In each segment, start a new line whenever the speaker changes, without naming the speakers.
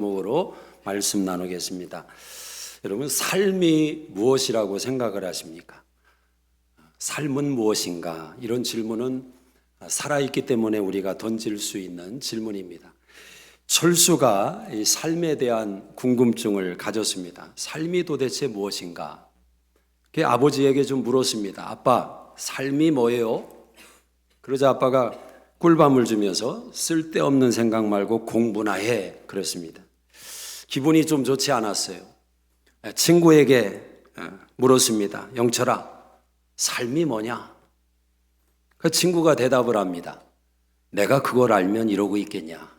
제목으로 말씀 나누겠습니다. 여러분, 삶이 무엇이라고 생각을 하십니까? 삶은 무엇인가? 이런 질문은 살아있기 때문에 우리가 던질 수 있는 질문입니다. 철수가 이 삶에 대한 궁금증을 가졌습니다. 삶이 도대체 무엇인가? 그 아버지에게 좀 물었습니다. 아빠, 삶이 뭐예요? 그러자 아빠가 꿀밤을 주면서 쓸데없는 생각 말고 공부나 해, 그랬습니다. 기분이 좀 좋지 않았어요. 친구에게 물었습니다. 영철아, 삶이 뭐냐? 그 친구가 대답을 합니다. 내가 그걸 알면 이러고 있겠냐?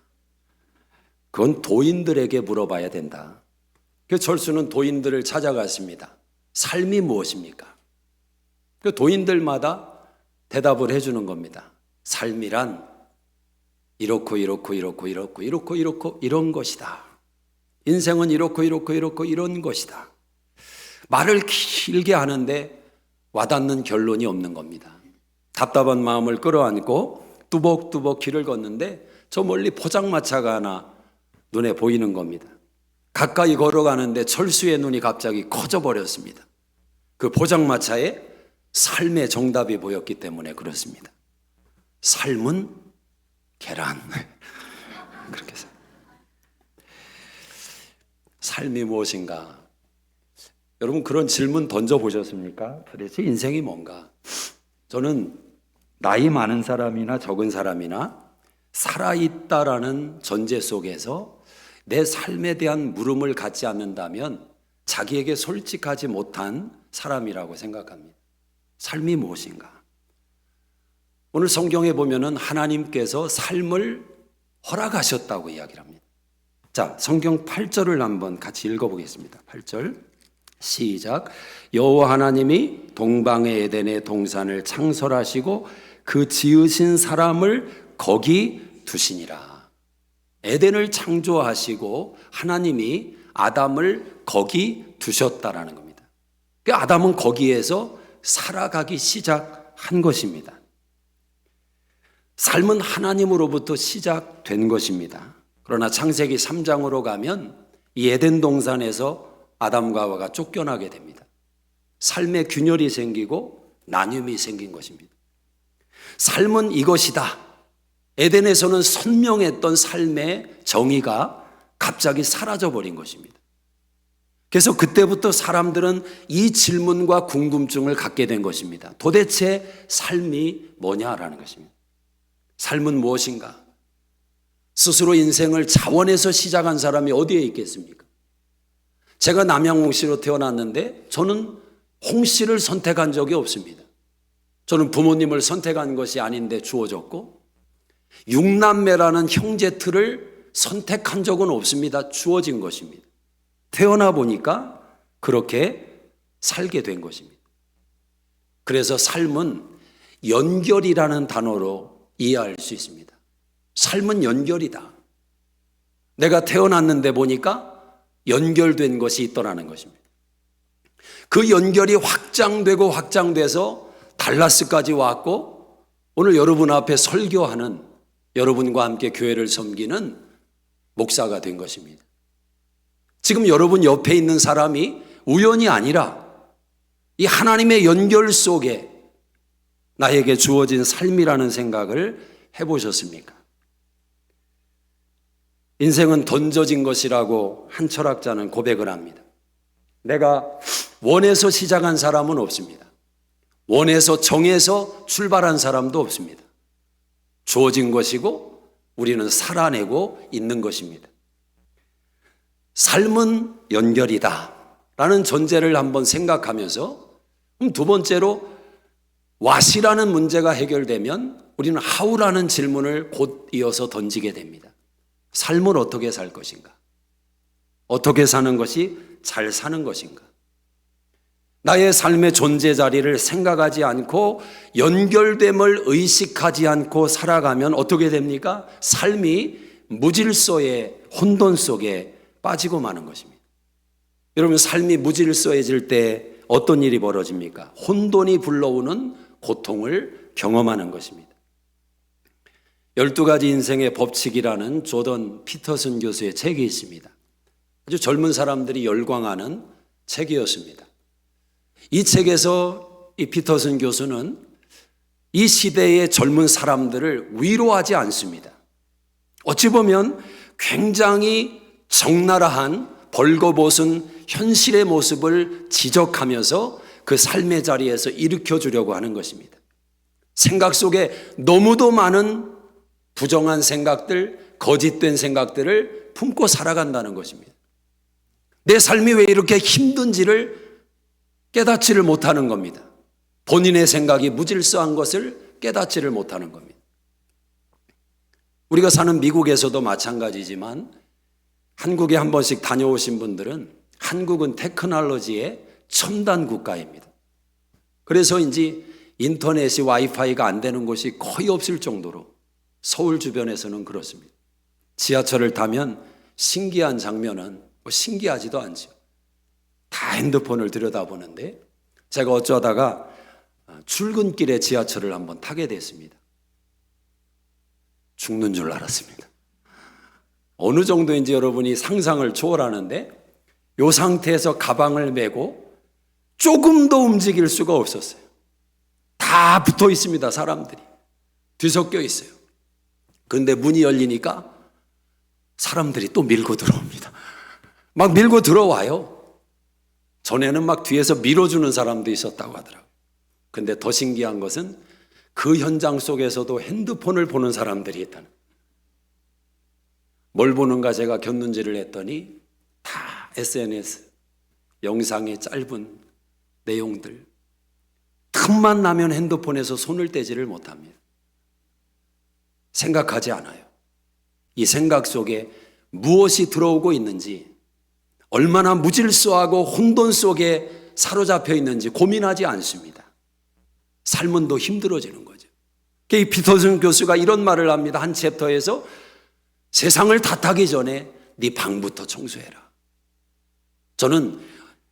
그건 도인들에게 물어봐야 된다. 그 철수는 도인들을 찾아갔습니다. 삶이 무엇입니까? 그 도인들마다 대답을 해주는 겁니다. 삶이란 이렇고 이런 것이다. 인생은 이렇고 이런 것이다. 말을 길게 하는데 와닿는 결론이 없는 겁니다. 답답한 마음을 끌어안고 뚜벅뚜벅 길을 걷는데 저 멀리 포장마차가 하나 눈에 보이는 겁니다. 가까이 걸어가는데 철수의 눈이 갑자기 커져버렸습니다. 그 포장마차에 삶의 정답이 보였기 때문에 그렇습니다. 삶은 계란. 그렇게 해서 삶이 무엇인가? 여러분, 그런 질문 던져보셨습니까? 도대체 인생이 뭔가? 저는 나이 많은 사람이나 적은 사람이나 살아있다라는 전제 속에서 내 삶에 대한 물음을 갖지 않는다면 자기에게 솔직하지 못한 사람이라고 생각합니다. 삶이 무엇인가? 오늘 성경에 보면은 하나님께서 삶을 허락하셨다고 이야기를 합니다. 자, 성경 8절을 한번 같이 읽어보겠습니다. 8절 시작. 여호와 하나님이 동방의 에덴의 동산을 창설하시고 그 지으신 사람을 거기 두시니라. 에덴을 창조하시고 하나님이 아담을 거기 두셨다라는 겁니다. 그 아담은 거기에서 살아가기 시작한 것입니다. 삶은 하나님으로부터 시작된 것입니다. 그러나 창세기 3장으로 가면 이 에덴 동산에서 아담과 하와가 쫓겨나게 됩니다. 삶의 균열이 생기고 나뉨이 생긴 것입니다. 삶은 이것이다. 에덴에서는 선명했던 삶의 정의가 갑자기 사라져버린 것입니다. 그래서 그때부터 사람들은 이 질문과 궁금증을 갖게 된 것입니다. 도대체 삶이 뭐냐라는 것입니다. 삶은 무엇인가? 스스로 인생을 자원해서 시작한 사람이 어디에 있겠습니까? 제가 남양홍씨로 태어났는데 저는 홍씨를 선택한 적이 없습니다. 저는 부모님을 선택한 것이 아닌데 주어졌고, 육남매라는 형제틀을 선택한 적은 없습니다. 주어진 것입니다. 태어나 보니까 그렇게 살게 된 것입니다. 그래서 삶은 연결이라는 단어로 이해할 수 있습니다. 삶은 연결이다. 내가 태어났는데 보니까 연결된 것이 있더라는 것입니다. 그 연결이 확장되고 확장돼서 달라스까지 왔고, 오늘 여러분 앞에 설교하는, 여러분과 함께 교회를 섬기는 목사가 된 것입니다. 지금 여러분 옆에 있는 사람이 우연이 아니라 이 하나님의 연결 속에 나에게 주어진 삶이라는 생각을 해보셨습니까? 인생은 던져진 것이라고 한 철학자는 고백을 합니다. 내가 원해서 시작한 사람은 없습니다. 원해서 정해서 출발한 사람도 없습니다. 주어진 것이고 우리는 살아내고 있는 것입니다. 삶은 연결이다 라는 전제를 한번 생각하면서, 두 번째로 what이라는 문제가 해결되면 우리는 how라는 질문을 곧 이어서 던지게 됩니다. 삶을 어떻게 살 것인가? 어떻게 사는 것이 잘 사는 것인가? 나의 삶의 존재 자리를 생각하지 않고 연결됨을 의식하지 않고 살아가면 어떻게 됩니까? 삶이 무질서의 혼돈 속에 빠지고 마는 것입니다. 여러분, 삶이 무질서해질 때 어떤 일이 벌어집니까? 혼돈이 불러오는 고통을 경험하는 것입니다. 12가지 인생의 법칙이라는 조던 피터슨 교수의 책이 있습니다. 아주 젊은 사람들이 열광하는 책이었습니다. 이 책에서 이 피터슨 교수는 이 시대의 젊은 사람들을 위로하지 않습니다. 어찌 보면 굉장히 적나라한 벌거벗은 현실의 모습을 지적하면서 그 삶의 자리에서 일으켜 주려고 하는 것입니다. 생각 속에 너무도 많은 부정한 생각들, 거짓된 생각들을 품고 살아간다는 것입니다. 내 삶이 왜 이렇게 힘든지를 깨닫지를 못하는 겁니다. 본인의 생각이 무질서한 것을 깨닫지를 못하는 겁니다. 우리가 사는 미국에서도 마찬가지지만 한국에 한 번씩 다녀오신 분들은 한국은 테크놀로지의 첨단 국가입니다. 그래서인지 인터넷이 와이파이가 안 되는 곳이 거의 없을 정도로 서울 주변에서는 그렇습니다. 지하철을 타면 신기한 장면은 신기하지도 않죠. 다 핸드폰을 들여다보는데 제가 어쩌다가 출근길에 지하철을 한번 타게 됐습니다. 죽는 줄 알았습니다. 어느 정도인지 여러분이 상상을 초월하는데 이 상태에서 가방을 메고 조금도 움직일 수가 없었어요. 다 붙어 있습니다. 사람들이 뒤섞여 있어요. 그런데 문이 열리니까 사람들이 또 밀고 들어옵니다. 막 밀고 들어와요. 전에는 막 뒤에서 밀어주는 사람도 있었다고 하더라고요. 근데 더 신기한 것은 그 현장 속에서도 핸드폰을 보는 사람들이 있다는. 뭘 보는가 제가 곁눈질을 했더니 다 SNS, 영상의 짧은 내용들. 틈만 나면 핸드폰에서 손을 떼지를 못합니다. 생각하지 않아요. 이 생각 속에 무엇이 들어오고 있는지, 얼마나 무질서하고 혼돈 속에 사로잡혀 있는지 고민하지 않습니다. 삶은 더 힘들어지는 거죠. 이 피터슨 교수가 이런 말을 합니다. 한 챕터에서 세상을 탓하기 전에 네 방부터 청소해라. 저는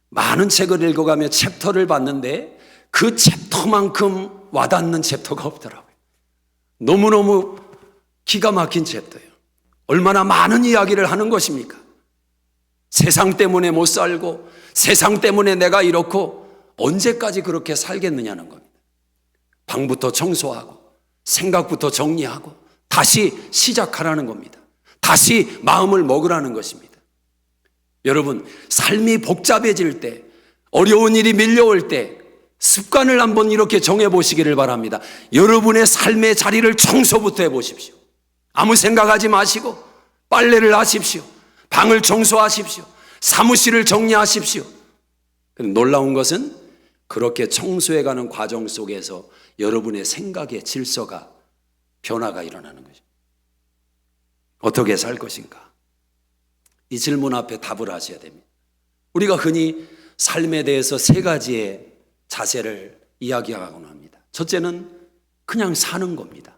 많은 책을 읽어가며 챕터를 봤는데 그 챕터만큼 와닿는 챕터가 없더라고요. 너무너무 기가 막힌 챕터예요. 얼마나 많은 이야기를 하는 것입니까? 세상 때문에 못 살고 세상 때문에 내가 이렇고 언제까지 그렇게 살겠느냐는 겁니다. 방부터 청소하고 생각부터 정리하고 다시 시작하라는 겁니다. 다시 마음을 먹으라는 것입니다. 여러분, 삶이 복잡해질 때, 어려운 일이 밀려올 때 습관을 한번 이렇게 정해보시기를 바랍니다. 여러분의 삶의 자리를 청소부터 해보십시오. 아무 생각하지 마시고 빨래를 하십시오. 방을 청소하십시오. 사무실을 정리하십시오. 놀라운 것은 그렇게 청소해가는 과정 속에서 여러분의 생각의 질서가 변화가 일어나는 것입니다. 어떻게 살 것인가? 이 질문 앞에 답을 하셔야 됩니다. 우리가 흔히 삶에 대해서 세 가지의 자세를 이야기하곤 합니다. 첫째는 그냥 사는 겁니다.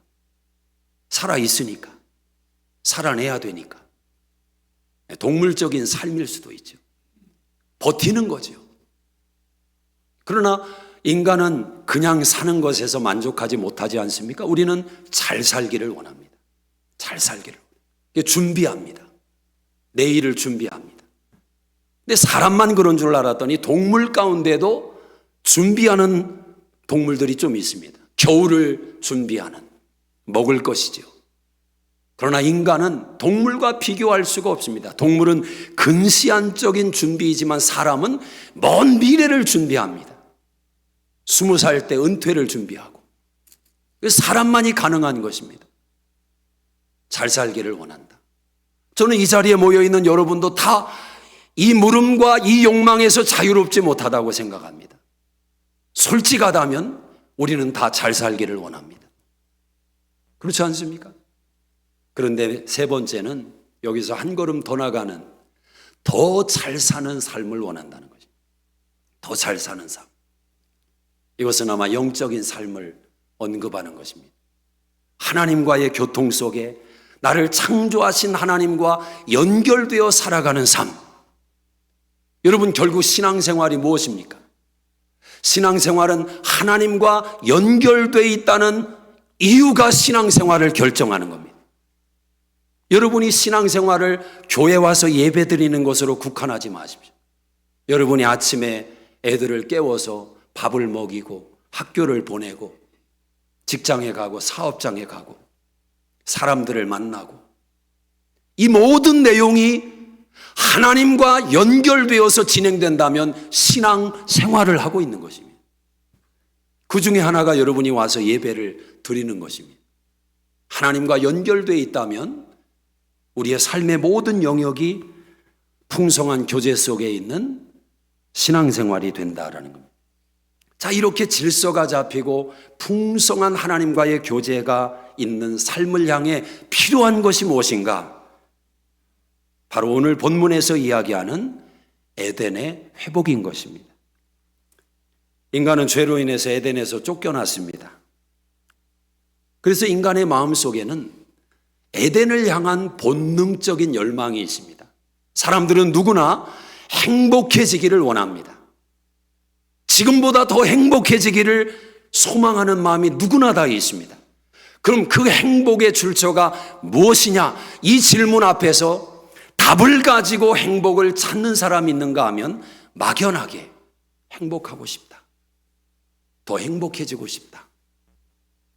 살아있으니까, 살아내야 되니까. 동물적인 삶일 수도 있죠. 버티는 거죠. 그러나 인간은 그냥 사는 것에서 만족하지 못하지 않습니까? 우리는 잘 살기를 원합니다. 잘 살기를. 준비합니다. 내일을 준비합니다. 근데 사람만 그런 줄 알았더니 동물 가운데도 준비하는 동물들이 좀 있습니다. 겨울을 준비하는, 먹을 것이죠. 그러나 인간은 동물과 비교할 수가 없습니다. 동물은 근시안적인 준비이지만 사람은 먼 미래를 준비합니다. 20살 때 은퇴를 준비하고. 사람만이 가능한 것입니다. 잘 살기를 원한다. 저는 이 자리에 모여있는 여러분도 다 이 물음과 이 욕망에서 자유롭지 못하다고 생각합니다. 솔직하다면 우리는 다 잘 살기를 원합니다. 그렇지 않습니까? 그런데 세 번째는 여기서 한 걸음 더 나가는 더 잘 사는 삶을 원한다는 것입니다. 더 잘 사는 삶. 이것은 아마 영적인 삶을 언급하는 것입니다. 하나님과의 교통 속에 나를 창조하신 하나님과 연결되어 살아가는 삶. 여러분, 결국 신앙생활이 무엇입니까? 신앙생활은 하나님과 연결되어 있다는 이유가 신앙생활을 결정하는 겁니다. 여러분이 신앙생활을 교회 와서 예배 드리는 것으로 국한하지 마십시오. 여러분이 아침에 애들을 깨워서 밥을 먹이고 학교를 보내고 직장에 가고 사업장에 가고 사람들을 만나고 이 모든 내용이 하나님과 연결되어서 진행된다면 신앙생활을 하고 있는 것입니다. 그 중에 하나가 여러분이 와서 예배를 드리는 것입니다. 하나님과 연결되어 있다면 우리의 삶의 모든 영역이 풍성한 교제 속에 있는 신앙생활이 된다라는 겁니다. 자, 이렇게 질서가 잡히고 풍성한 하나님과의 교제가 있는 삶을 향해 필요한 것이 무엇인가? 바로 오늘 본문에서 이야기하는 에덴의 회복인 것입니다. 인간은 죄로 인해서 에덴에서 쫓겨났습니다. 그래서 인간의 마음속에는 에덴을 향한 본능적인 열망이 있습니다. 사람들은 누구나 행복해지기를 원합니다. 지금보다 더 행복해지기를 소망하는 마음이 누구나 다 있습니다. 그럼 그 행복의 출처가 무엇이냐? 이 질문 앞에서 답을 가지고 행복을 찾는 사람이 있는가 하면 막연하게 행복하고 싶다. 더 행복해지고 싶다.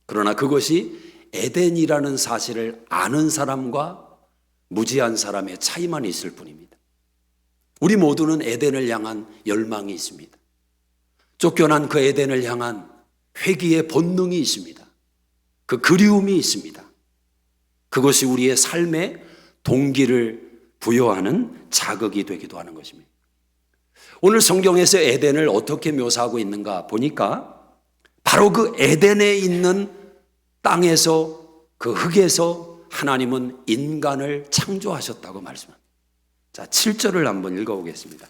그러나 그것이 에덴이라는 사실을 아는 사람과 무지한 사람의 차이만 있을 뿐입니다. 우리 모두는 에덴을 향한 열망이 있습니다. 쫓겨난 그 에덴을 향한 회귀의 본능이 있습니다. 그 그리움이 있습니다. 그것이 우리의 삶의 동기를 부여하는 자극이 되기도 하는 것입니다. 오늘 성경에서 에덴을 어떻게 묘사하고 있는가 보니까 바로 그 에덴에 있는 땅에서 그 흙에서 하나님은 인간을 창조하셨다고 말씀합니다. 자, 7절을 한번 읽어보겠습니다.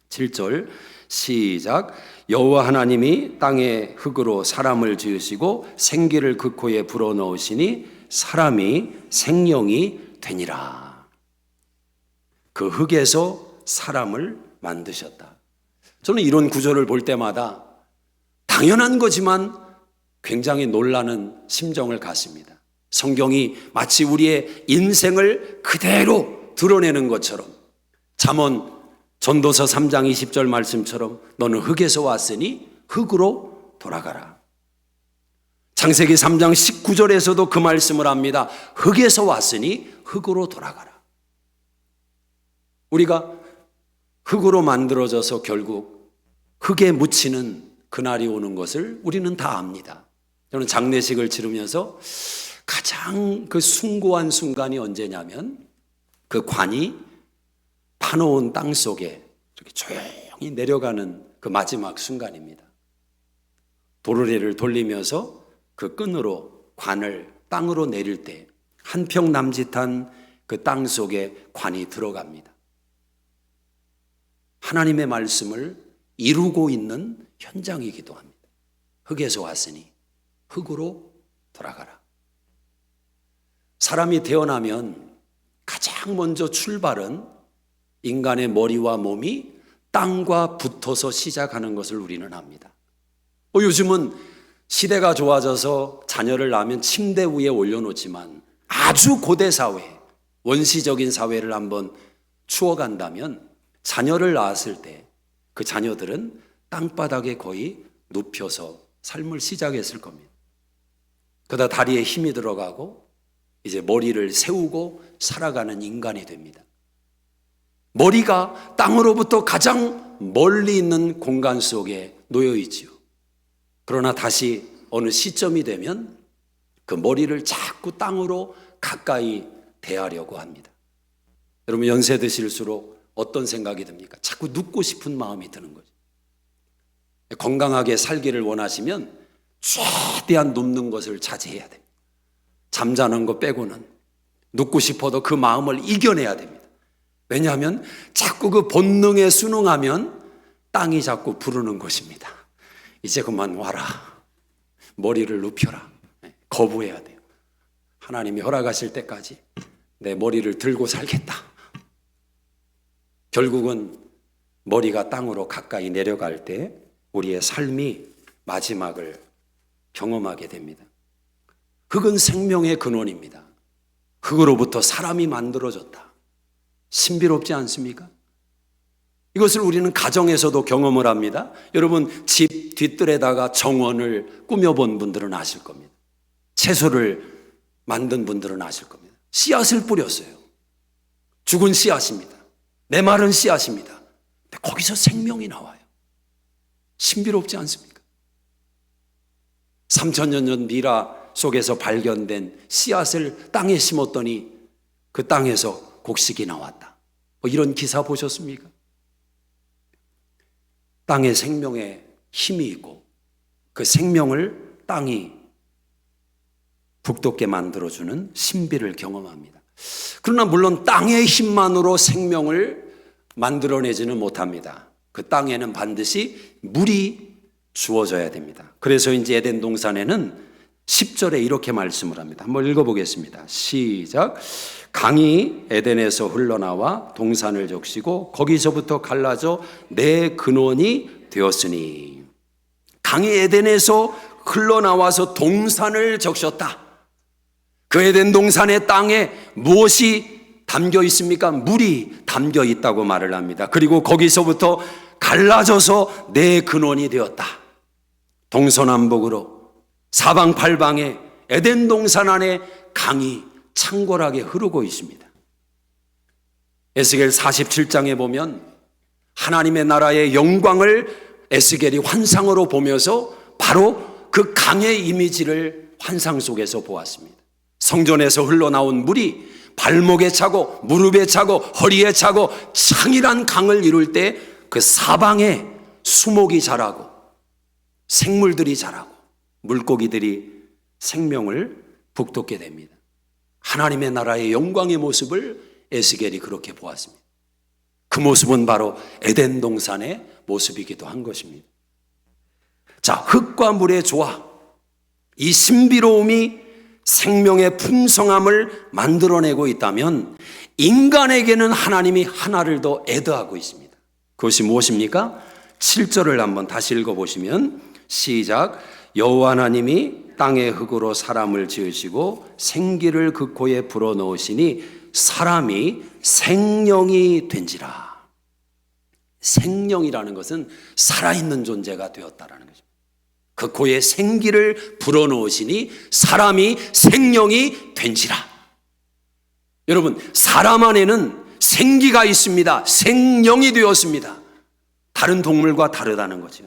7절 시작. 여호와 하나님이 땅의 흙으로 사람을 지으시고 생기를 그 코에 불어넣으시니 사람이 생명이 되니라. 그 흙에서 사람을 만드셨다. 저는 이런 구절을 볼 때마다 당연한 거지만 굉장히 놀라는 심정을 갖습니다. 성경이 마치 우리의 인생을 그대로 드러내는 것처럼 잠언 전도서 3장 20절 말씀처럼 너는 흙에서 왔으니 흙으로 돌아가라. 창세기 3장 19절에서도 그 말씀을 합니다. 흙에서 왔으니 흙으로 돌아가라. 우리가 흙으로 만들어져서 결국 흙에 묻히는 그날이 오는 것을 우리는 다 압니다. 저는 장례식을 치르면서 가장 그 숭고한 순간이 언제냐면 그 관이 파놓은 땅 속에 이렇게 조용히 내려가는 그 마지막 순간입니다. 도르래를 돌리면서 그 끈으로 관을 땅으로 내릴 때 한 평 남짓한 그 땅 속에 관이 들어갑니다. 하나님의 말씀을 이루고 있는 현장이기도 합니다. 흙에서 왔으니 흙으로 돌아가라. 사람이 태어나면 가장 먼저 출발은 인간의 머리와 몸이 땅과 붙어서 시작하는 것을 우리는 압니다. 요즘은 시대가 좋아져서 자녀를 낳으면 침대 위에 올려놓지만 아주 고대 사회, 원시적인 사회를 한번 추억한다면 자녀를 낳았을 때 그 자녀들은 땅바닥에 거의 눕혀서 삶을 시작했을 겁니다. 그러다 다리에 힘이 들어가고 이제 머리를 세우고 살아가는 인간이 됩니다. 머리가 땅으로부터 가장 멀리 있는 공간 속에 놓여 있지요. 그러나 다시 어느 시점이 되면 그 머리를 자꾸 땅으로 가까이 대하려고 합니다. 여러분 연세 드실수록 어떤 생각이 듭니까? 자꾸 눕고 싶은 마음이 드는 거죠. 건강하게 살기를 원하시면 최대한 눕는 것을 자제해야 됩니다. 잠자는 거 빼고는 눕고 싶어도 그 마음을 이겨내야 됩니다. 왜냐하면 자꾸 그 본능에 순응하면 땅이 자꾸 부르는 것입니다. 이제 그만 와라. 머리를 눕혀라. 거부해야 돼요. 하나님이 허락하실 때까지 내 머리를 들고 살겠다. 결국은 머리가 땅으로 가까이 내려갈 때 우리의 삶이 마지막을 경험하게 됩니다. 흙은 생명의 근원입니다. 흙으로부터 사람이 만들어졌다. 신비롭지 않습니까? 이것을 우리는 가정에서도 경험을 합니다. 여러분, 집 뒤뜰에다가 정원을 꾸며본 분들은 아실 겁니다. 채소를 만든 분들은 아실 겁니다. 씨앗을 뿌렸어요. 죽은 씨앗입니다. 메마른 씨앗입니다. 근데 거기서 생명이 나와요. 신비롭지 않습니까? 3000년 전 미라 속에서 발견된 씨앗을 땅에 심었더니 그 땅에서 곡식이 나왔다. 뭐 이런 기사 보셨습니까? 땅에 생명의 힘이 있고 그 생명을 땅이 북돋게 만들어주는 신비를 경험합니다. 그러나 물론 땅의 힘만으로 생명을 만들어내지는 못합니다. 그 땅에는 반드시 물이 주어져야 됩니다. 그래서 이제 에덴 동산에는 10절에 이렇게 말씀을 합니다. 한번 읽어보겠습니다. 시작. 강이 에덴에서 흘러나와 동산을 적시고 거기서부터 갈라져 내 근원이 되었으니. 강이 에덴에서 흘러나와서 동산을 적셨다. 그 에덴 동산의 땅에 무엇이 담겨 있습니까? 물이 담겨 있다고 말을 합니다. 그리고 거기서부터 갈라져서 내 근원이 되었다. 동서남북으로 사방팔방에 에덴 동산 안에 강이 창궐하게 흐르고 있습니다. 에스겔 47장에 보면 하나님의 나라의 영광을 에스겔이 환상으로 보면서 바로 그 강의 이미지를 환상 속에서 보았습니다. 성전에서 흘러나온 물이 발목에 차고 무릎에 차고 허리에 차고 창이란 강을 이룰 때 그 사방에 수목이 자라고 생물들이 자라고 물고기들이 생명을 북돋게 됩니다. 하나님의 나라의 영광의 모습을 에스겔이 그렇게 보았습니다. 그 모습은 바로 에덴 동산의 모습이기도 한 것입니다. 자, 흙과 물의 조화, 이 신비로움이 생명의 풍성함을 만들어내고 있다면 인간에게는 하나님이 하나를 더 애도하고 있습니다. 그것이 무엇입니까? 7절을 한번 다시 읽어보시면 시작. 여호와 하나님이 땅의 흙으로 사람을 지으시고 생기를 그 코에 불어넣으시니 사람이 생령이 된지라. 생령이라는 것은 살아있는 존재가 되었다라는 거죠. 그 코에 생기를 불어넣으시니 사람이 생령이 된지라. 여러분, 사람 안에는 생기가 있습니다. 생령이 되었습니다. 다른 동물과 다르다는 거죠.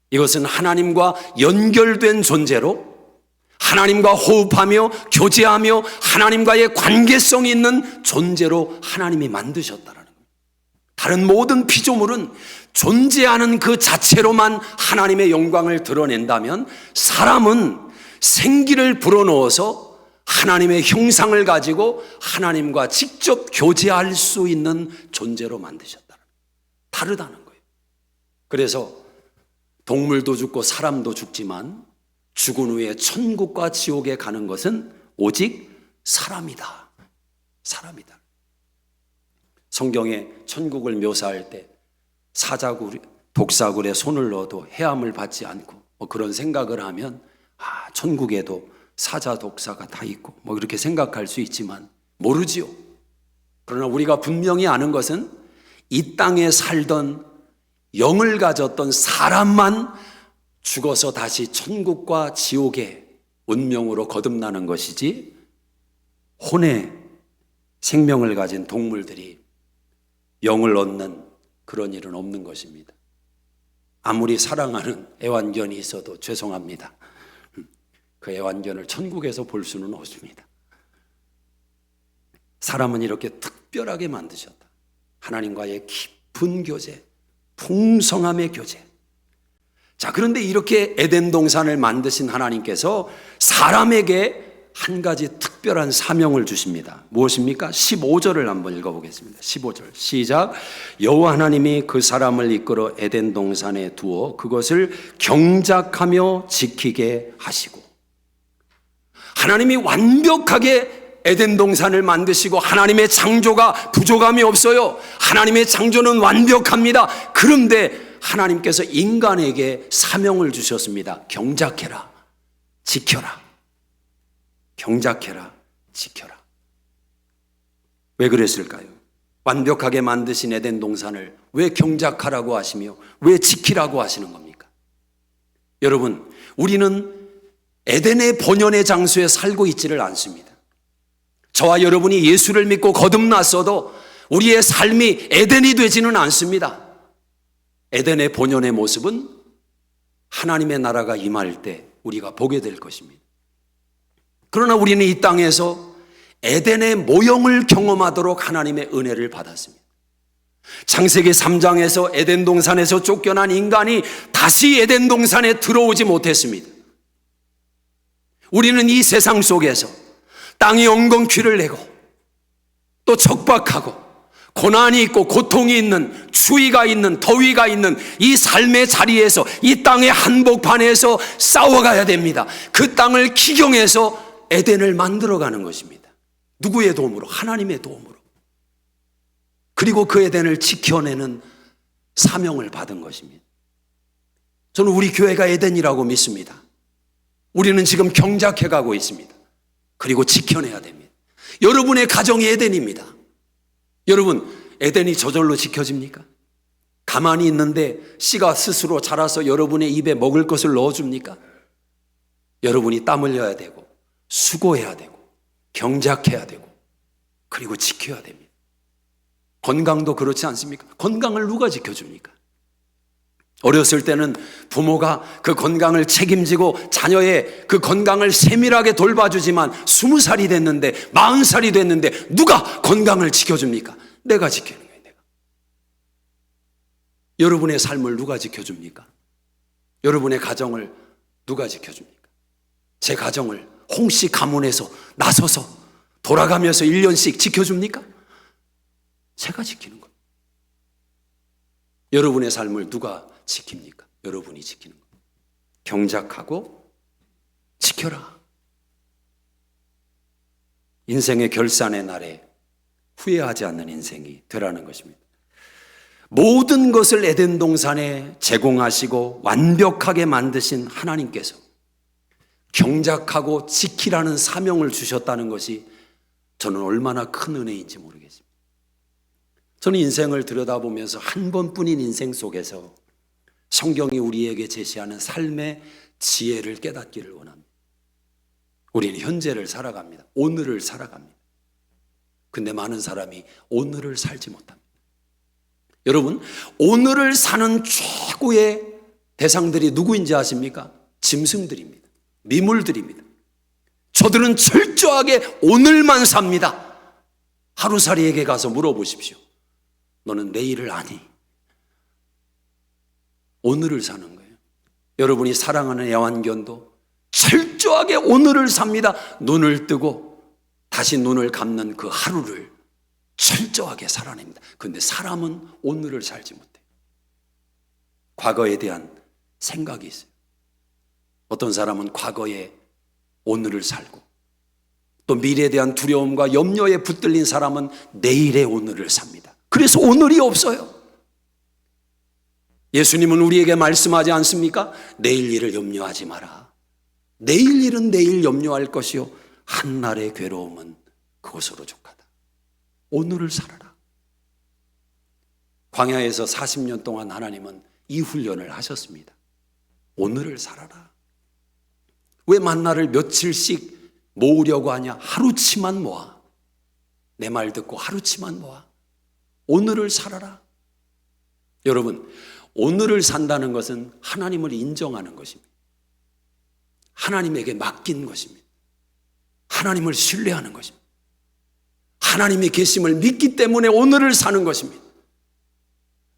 이것은 하나님과 연결된 존재로 하나님과 호흡하며 교제하며 하나님과의 관계성이 있는 존재로 하나님이 만드셨다라는 거예요. 다른 모든 피조물은 존재하는 그 자체로만 하나님의 영광을 드러낸다면 사람은 생기를 불어넣어서 하나님의 형상을 가지고 하나님과 직접 교제할 수 있는 존재로 만드셨다는 거예요. 다르다는 거예요. 그래서 동물도 죽고 사람도 죽지만 죽은 후에 천국과 지옥에 가는 것은 오직 사람이다. 사람이다. 성경에 천국을 묘사할 때 사자굴, 독사굴에 손을 넣어도 해함을 받지 않고 뭐 그런 생각을 하면 천국에도 사자, 독사가 다 있고 뭐 이렇게 생각할 수 있지만 모르지요. 그러나 우리가 분명히 아는 것은 이 땅에 살던 영을 가졌던 사람만 죽어서 다시 천국과 지옥의 운명으로 거듭나는 것이지 혼의 생명을 가진 동물들이 영을 얻는 그런 일은 없는 것입니다. 아무리 사랑하는 애완견이 있어도 죄송합니다. 그 애완견을 천국에서 볼 수는 없습니다. 사람은 이렇게 특별하게 만드셨다. 하나님과의 깊은 교제, 풍성함의 교제. 자, 그런데 이렇게 에덴 동산을 만드신 하나님께서 사람에게 한 가지 특별한 사명을 주십니다. 무엇입니까? 15절을 한번 읽어보겠습니다. 15절 시작. 여호와 하나님이 그 사람을 이끌어 에덴 동산에 두어 그것을 경작하며 지키게 하시고. 하나님이 완벽하게 에덴 동산을 만드시고 하나님의 창조가 부족함이 없어요. 하나님의 창조는 완벽합니다. 그런데 하나님께서 인간에게 사명을 주셨습니다. 경작해라, 지켜라. 경작해라, 지켜라. 왜 그랬을까요? 완벽하게 만드신 에덴 동산을 왜 경작하라고 하시며 왜 지키라고 하시는 겁니까? 여러분, 우리는 에덴의 본연의 장소에 살고 있지를 않습니다. 저와 여러분이 예수를 믿고 거듭났어도 우리의 삶이 에덴이 되지는 않습니다. 에덴의 본연의 모습은 하나님의 나라가 임할 때 우리가 보게 될 것입니다. 그러나 우리는 이 땅에서 에덴의 모형을 경험하도록 하나님의 은혜를 받았습니다. 창세기 3장에서 에덴 동산에서 쫓겨난 인간이 다시 에덴 동산에 들어오지 못했습니다. 우리는 이 세상 속에서 땅이 엉겅퀴를 내고 또 척박하고 고난이 있고 고통이 있는, 추위가 있는, 더위가 있는 이 삶의 자리에서, 이 땅의 한복판에서 싸워가야 됩니다. 그 땅을 기경해서 에덴을 만들어가는 것입니다. 누구의 도움으로? 하나님의 도움으로. 그리고 그 에덴을 지켜내는 사명을 받은 것입니다. 저는 우리 교회가 에덴이라고 믿습니다. 우리는 지금 경작해가고 있습니다. 그리고 지켜내야 됩니다. 여러분의 가정이 에덴입니다. 여러분, 에덴이 저절로 지켜집니까? 가만히 있는데 씨가 스스로 자라서 여러분의 입에 먹을 것을 넣어줍니까? 여러분이 땀 흘려야 되고 수고해야 되고 경작해야 되고 그리고 지켜야 됩니다. 건강도 그렇지 않습니까? 건강을 누가 지켜줍니까? 어렸을 때는 부모가 그 건강을 책임지고 자녀의 그 건강을 세밀하게 돌봐주지만 20살이 됐는데 40살이 됐는데 누가 건강을 지켜줍니까? 내가 지키는 거예요. 내가. 여러분의 삶을 누가 지켜줍니까? 여러분의 가정을 누가 지켜줍니까? 제 가정을 홍씨 가문에서 나서서 돌아가면서 1년씩 지켜줍니까? 제가 지키는 거예요. 여러분의 삶을 누가 지킵니까? 여러분이 지키는 거예요. 경작하고 지켜라. 인생의 결산의 날에 후회하지 않는 인생이 되라는 것입니다. 모든 것을 에덴 동산에 제공하시고 완벽하게 만드신 하나님께서 경작하고 지키라는 사명을 주셨다는 것이 저는 얼마나 큰 은혜인지 모르겠습니다. 저는 인생을 들여다보면서 한 번뿐인 인생 속에서 성경이 우리에게 제시하는 삶의 지혜를 깨닫기를 원합니다. 우리는 현재를 살아갑니다. 오늘을 살아갑니다. 근데 많은 사람이 오늘을 살지 못합니다. 여러분, 오늘을 사는 최고의 대상들이 누구인지 아십니까? 짐승들입니다. 미물들입니다. 저들은 철저하게 오늘만 삽니다. 하루살이에게 가서 물어보십시오. 너는 내일을 아니? 오늘을 사는 거예요. 여러분이 사랑하는 애완견도 철저하게 오늘을 삽니다. 눈을 뜨고 다시 눈을 감는 그 하루를 철저하게 살아냅니다. 그런데 사람은 오늘을 살지 못해요. 과거에 대한 생각이 있어요. 어떤 사람은 과거에 오늘을 살고 또 미래에 대한 두려움과 염려에 붙들린 사람은 내일의 오늘을 삽니다. 그래서 오늘이 없어요. 예수님은 우리에게 말씀하지 않습니까? 내일 일을 염려하지 마라. 내일 일은 내일 염려할 것이요 한날의 괴로움은 그것으로 족하다. 오늘을 살아라. 광야에서 40년 동안 하나님은 이 훈련을 하셨습니다. 오늘을 살아라. 왜 만나를 며칠씩 모으려고 하냐? 하루치만 모아. 내 말 듣고 하루치만 모아. 오늘을 살아라. 여러분, 오늘을 산다는 것은 하나님을 인정하는 것입니다. 하나님에게 맡긴 것입니다. 하나님을 신뢰하는 것입니다. 하나님이 계심을 믿기 때문에 오늘을 사는 것입니다.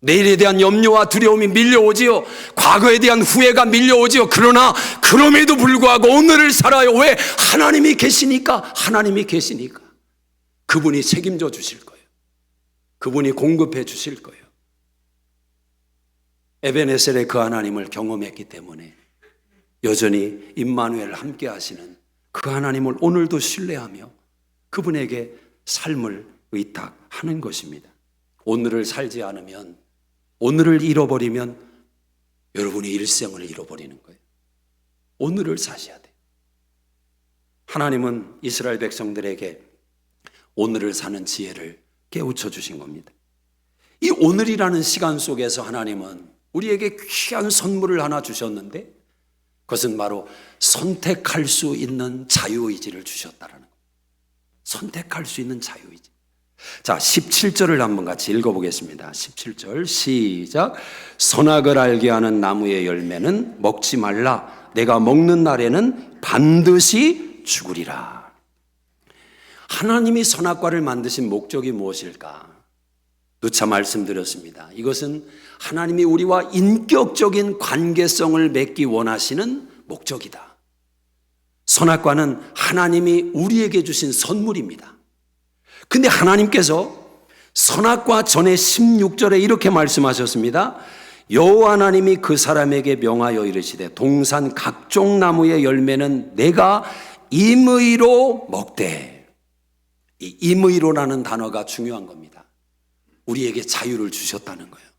내일에 대한 염려와 두려움이 밀려오지요. 과거에 대한 후회가 밀려오지요. 그러나 그럼에도 불구하고 오늘을 살아요. 왜? 하나님이 계시니까. 하나님이 계시니까. 그분이 책임져 주실 거예요. 그분이 공급해 주실 거예요. 에베네셀의 그 하나님을 경험했기 때문에 여전히 임마누엘을 함께 하시는 그 하나님을 오늘도 신뢰하며 그분에게 삶을 의탁하는 것입니다. 오늘을 살지 않으면, 오늘을 잃어버리면 여러분이 일생을 잃어버리는 거예요. 오늘을 사셔야 돼요. 하나님은 이스라엘 백성들에게 오늘을 사는 지혜를 깨우쳐 주신 겁니다. 이 오늘이라는 시간 속에서 하나님은 우리에게 귀한 선물을 하나 주셨는데 그것은 바로 선택할 수 있는 자유의지를 주셨다라는 겁니다. 선택할 수 있는 자유의지. 자, 17절을 한번 같이 읽어보겠습니다. 17절 시작. 선악을 알게 하는 나무의 열매는 먹지 말라. 내가 먹는 날에는 반드시 죽으리라. 하나님이 선악과를 만드신 목적이 무엇일까? 누차 말씀드렸습니다. 이것은 하나님이 우리와 인격적인 관계성을 맺기 원하시는 목적이다. 선악과는 하나님이 우리에게 주신 선물입니다. 근데 하나님께서 선악과 전에 16절에 이렇게 말씀하셨습니다. 여호와 하나님이 그 사람에게 명하여 이르시되 동산 각종 나무의 열매는 내가 임의로 먹되. 이 임의로라는 단어가 중요한 겁니다. 우리에게 자유를 주셨다는 거예요.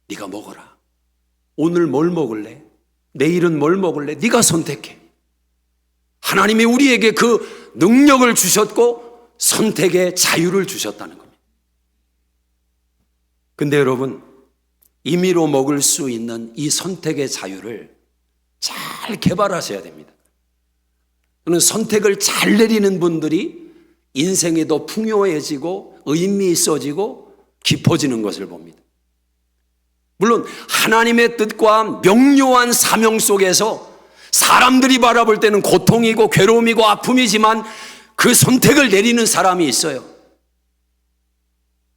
네가 먹어라. 오늘 뭘 먹을래? 내일은 뭘 먹을래? 네가 선택해. 하나님이 우리에게 그 능력을 주셨고 선택의 자유를 주셨다는 겁니다. 근데 여러분, 임의로 먹을 수 있는 이 선택의 자유를 잘 개발하셔야 됩니다. 저는 선택을 잘 내리는 분들이 인생이 더 풍요해지고 의미 있어지고 깊어지는 것을 봅니다. 물론 하나님의 뜻과 명료한 사명 속에서 사람들이 바라볼 때는 고통이고 괴로움이고 아픔이지만 그 선택을 내리는 사람이 있어요.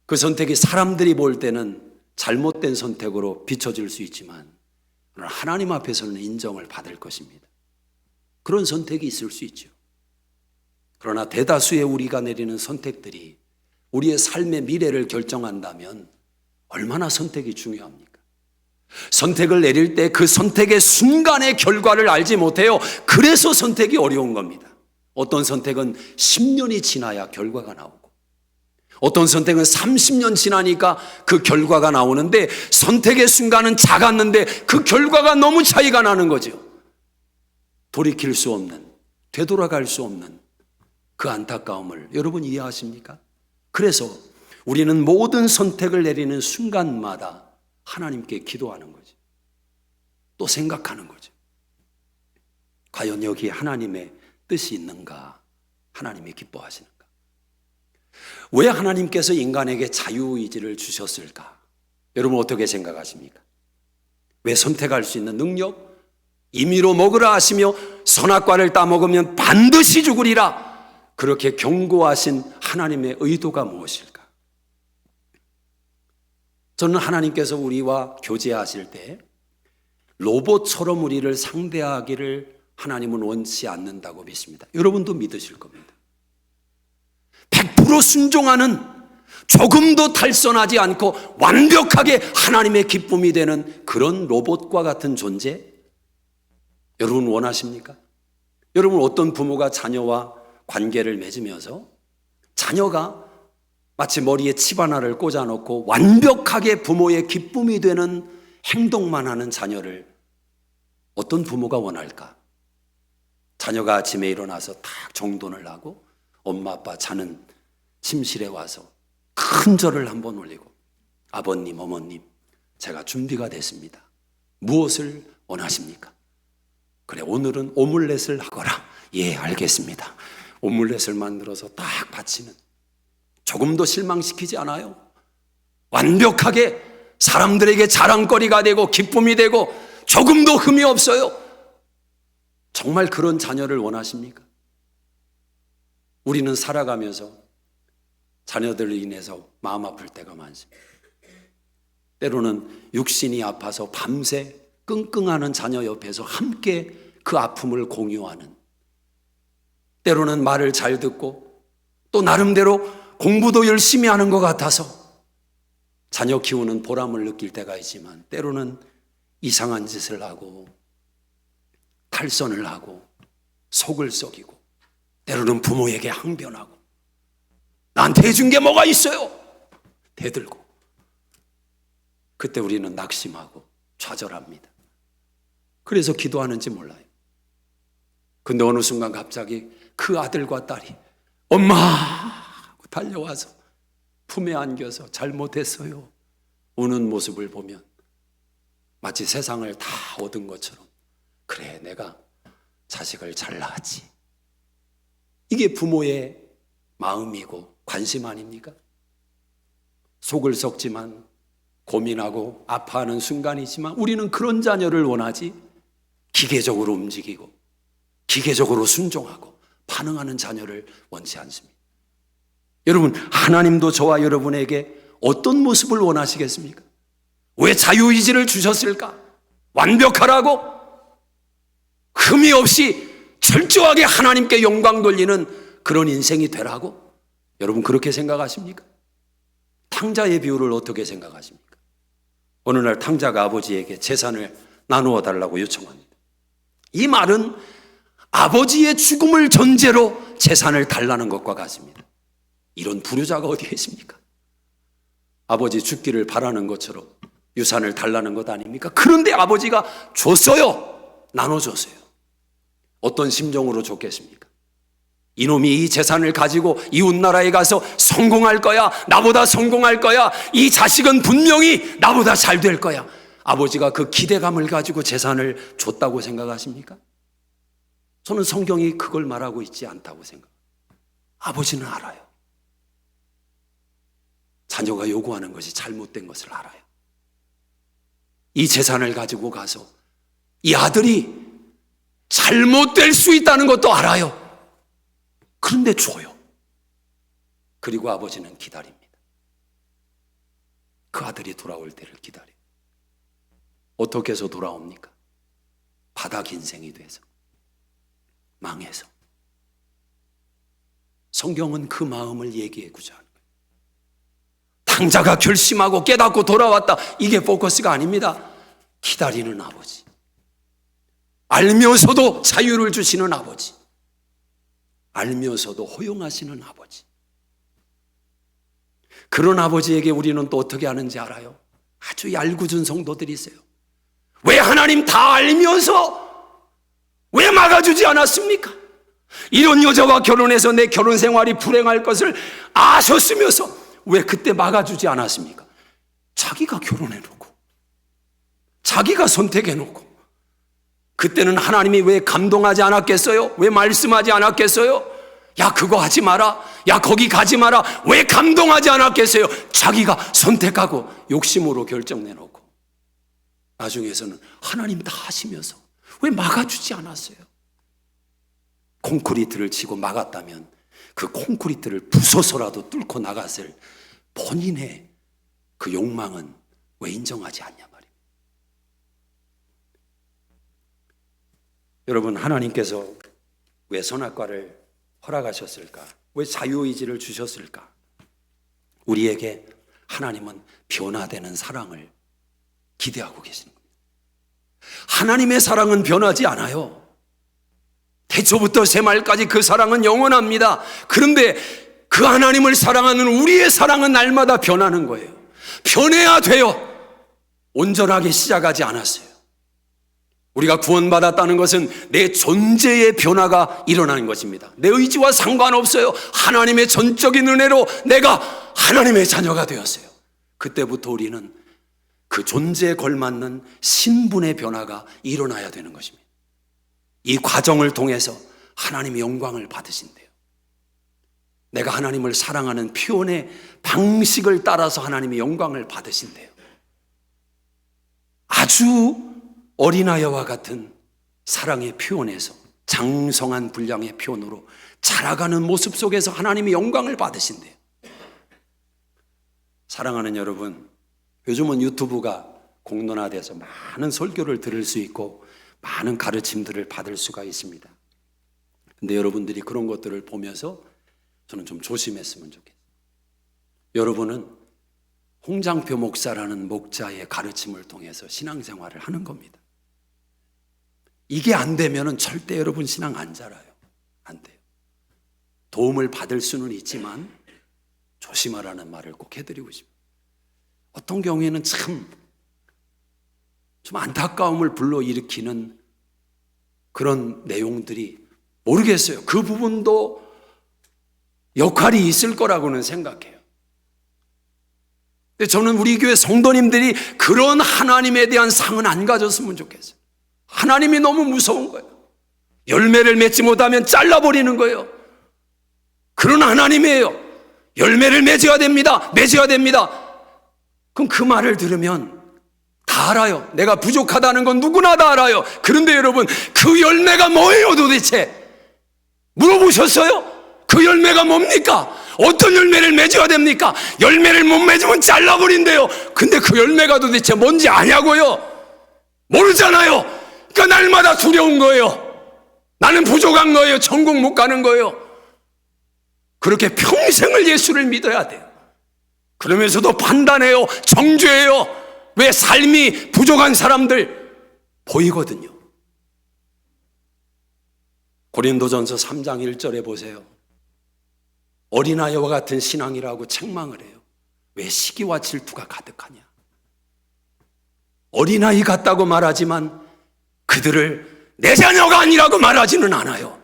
그 선택이 사람들이 볼 때는 잘못된 선택으로 비춰질 수 있지만 하나님 앞에서는 인정을 받을 것입니다. 그런 선택이 있을 수 있죠. 그러나 대다수의 우리가 내리는 선택들이 우리의 삶의 미래를 결정한다면 얼마나 선택이 중요합니까? 선택을 내릴 때 그 선택의 순간의 결과를 알지 못해요. 그래서 선택이 어려운 겁니다. 어떤 선택은 10년이 지나야 결과가 나오고 어떤 선택은 30년 지나니까 그 결과가 나오는데 선택의 순간은 작았는데 그 결과가 너무 차이가 나는 거죠. 돌이킬 수 없는, 되돌아갈 수 없는 그 안타까움을 여러분 이해하십니까? 그래서 우리는 모든 선택을 내리는 순간마다 하나님께 기도하는 거죠. 또 생각하는 거죠. 과연 여기에 하나님의 뜻이 있는가? 하나님이 기뻐하시는가? 왜 하나님께서 인간에게 자유의지를 주셨을까? 여러분 어떻게 생각하십니까? 왜 선택할 수 있는 능력? 임의로 먹으라 하시며 선악과를 따먹으면 반드시 죽으리라. 그렇게 경고하신 하나님의 의도가 무엇일까? 저는 하나님께서 우리와 교제하실 때 로봇처럼 우리를 상대하기를 하나님은 원치 않는다고 믿습니다. 여러분도 믿으실 겁니다. 100% 순종하는, 조금도 탈선하지 않고 완벽하게 하나님의 기쁨이 되는 그런 로봇과 같은 존재, 여러분 원하십니까? 여러분 어떤 부모가 자녀와 관계를 맺으면서 자녀가 마치 머리에 칩 하나를 꽂아놓고 완벽하게 부모의 기쁨이 되는 행동만 하는 자녀를 어떤 부모가 원할까? 자녀가 아침에 일어나서 딱 정돈을 하고 엄마 아빠 자는 침실에 와서 큰 절을 한번 올리고 아버님 어머님 제가 준비가 됐습니다. 무엇을 원하십니까? 그래 오늘은 오믈렛을 하거라. 예 알겠습니다. 오믈렛을 만들어서 딱 바치는, 조금도 실망시키지 않아요. 완벽하게 사람들에게 자랑거리가 되고 기쁨이 되고 조금도 흠이 없어요. 정말 그런 자녀를 원하십니까? 우리는 살아가면서 자녀들로 인해서 마음 아플 때가 많습니다. 때로는 육신이 아파서 밤새 끙끙하는 자녀 옆에서 함께 그 아픔을 공유하는, 때로는 말을 잘 듣고 또 나름대로 공부도 열심히 하는 것 같아서 자녀 키우는 보람을 느낄 때가 있지만 때로는 이상한 짓을 하고 탈선을 하고 속을 썩이고 때로는 부모에게 항변하고 나한테 해준 게 뭐가 있어요? 대들고 그때 우리는 낙심하고 좌절합니다. 그래서 기도하는지 몰라요. 근데 어느 순간 갑자기 그 아들과 딸이 엄마 하고 달려와서 품에 안겨서 잘못했어요 우는 모습을 보면 마치 세상을 다 얻은 것처럼 그래 내가 자식을 잘 낳았지. 이게 부모의 마음이고 관심 아닙니까? 속을 썩지만 고민하고 아파하는 순간이지만 우리는 그런 자녀를 원하지 기계적으로 움직이고 기계적으로 순종하고 반응하는 자녀를 원치 않습니다. 여러분, 하나님도 저와 여러분에게 어떤 모습을 원하시겠습니까? 왜 자유의지를 주셨을까? 완벽하라고? 흠이 없이 철저하게 하나님께 영광 돌리는 그런 인생이 되라고? 여러분 그렇게 생각하십니까? 탕자의 비유를 어떻게 생각하십니까? 어느 날 탕자가 아버지에게 재산을 나누어 달라고 요청합니다. 이 말은 아버지의 죽음을 전제로 재산을 달라는 것과 같습니다. 이런 불효자가 어디에 있습니까? 아버지 죽기를 바라는 것처럼 유산을 달라는 것 아닙니까? 그런데 아버지가 줬어요. 나눠줬어요. 어떤 심정으로 줬겠습니까? 이놈이 이 재산을 가지고 이웃나라에 가서 성공할 거야. 나보다 성공할 거야. 이 자식은 분명히 나보다 잘 될 거야. 아버지가 그 기대감을 가지고 재산을 줬다고 생각하십니까? 저는 성경이 그걸 말하고 있지 않다고 생각합니다. 아버지는 알아요. 자녀가 요구하는 것이 잘못된 것을 알아요. 이 재산을 가지고 가서 이 아들이 잘못될 수 있다는 것도 알아요. 그런데 줘요. 그리고 아버지는 기다립니다. 그 아들이 돌아올 때를 기다려요. 어떻게 해서 돌아옵니까? 바닥 인생이 돼서, 망해서. 성경은 그 마음을 얘기해고자 하는 거예요. 탕자가 결심하고 깨닫고 돌아왔다, 이게 포커스가 아닙니다. 기다리는 아버지, 알면서도 자유를 주시는 아버지, 알면서도 허용하시는 아버지. 그런 아버지에게 우리는 또 어떻게 하는지 알아요? 아주 얄궂은 성도들이 있어요. 왜 하나님 다 알면서 왜 막아주지 않았습니까? 이런 여자와 결혼해서 내 결혼 생활이 불행할 것을 아셨으면서 왜 그때 막아주지 않았습니까? 자기가 결혼해놓고 자기가 선택해놓고 그때는 하나님이 왜 감동하지 않았겠어요? 왜 말씀하지 않았겠어요? 야, 그거 하지 마라. 야, 거기 가지 마라. 왜 감동하지 않았겠어요? 자기가 선택하고 욕심으로 결정내놓고 나중에서는 하나님 다 하시면서 왜 막아주지 않았어요? 콘크리트를 치고 막았다면 그 콘크리트를 부숴서라도 뚫고 나갔을 본인의 그 욕망은 왜 인정하지 않냐 말이에요. 여러분, 하나님께서 왜 선악과를 허락하셨을까? 왜 자유의지를 주셨을까? 우리에게 하나님은 변화되는 사랑을 기대하고 계시는 겁니다. 하나님의 사랑은 변하지 않아요. 태초부터 새말까지 그 사랑은 영원합니다. 그런데 그 하나님을 사랑하는 우리의 사랑은 날마다 변하는 거예요. 변해야 돼요. 온전하게 시작하지 않았어요. 우리가 구원받았다는 것은 내 존재의 변화가 일어나는 것입니다. 내 의지와 상관없어요. 하나님의 전적인 은혜로 내가 하나님의 자녀가 되었어요. 그때부터 우리는 그 존재에 걸맞는 신분의 변화가 일어나야 되는 것입니다. 이 과정을 통해서 하나님의 영광을 받으신대요. 내가 하나님을 사랑하는 표현의 방식을 따라서 하나님의 영광을 받으신대요. 아주 어린아이와 같은 사랑의 표현에서 장성한 분량의 표현으로 자라가는 모습 속에서 하나님의 영광을 받으신대요. 사랑하는 여러분, 요즘은 유튜브가 공론화돼서 많은 설교를 들을 수 있고 많은 가르침들을 받을 수가 있습니다. 근데 여러분들이 그런 것들을 보면서 저는 좀 조심했으면 좋겠어요. 여러분은 홍장표 목사라는 목자의 가르침을 통해서 신앙생활을 하는 겁니다. 이게 안 되면은 절대 여러분 신앙 안 자라요. 안 돼요. 도움을 받을 수는 있지만 조심하라는 말을 꼭 해드리고 싶어요. 어떤 경우에는 좀 안타까움을 불러일으키는 그런 내용들이 모르겠어요. 그 부분도 역할이 있을 거라고는 생각해요. 근데 저는 우리 교회 성도님들이 그런 하나님에 대한 상은 안 가졌으면 좋겠어요. 하나님이 너무 무서운 거예요. 열매를 맺지 못하면 잘라버리는 거예요. 그런 하나님이에요. 열매를 맺어야 됩니다. 맺어야 됩니다. 그럼 그 말을 들으면 다 알아요. 내가 부족하다는 건 누구나 다 알아요. 그런데 여러분, 그 열매가 뭐예요 도대체? 물어보셨어요? 그 열매가 뭡니까? 어떤 열매를 맺어야 됩니까? 열매를 못 맺으면 잘라버린대요. 근데 그 열매가 도대체 뭔지 아냐고요? 모르잖아요. 그러니까 날마다 두려운 거예요. 나는 부족한 거예요. 천국 못 가는 거예요. 그렇게 평생을 예수를 믿어야 돼요. 그러면서도 판단해요. 정죄해요. 왜? 삶이 부족한 사람들 보이거든요. 고린도전서 3장 1절에 보세요. 어린아이와 같은 신앙이라고 책망을 해요. 왜 시기와 질투가 가득하냐? 어린아이 같다고 말하지만 그들을 내 자녀가 아니라고 말하지는 않아요.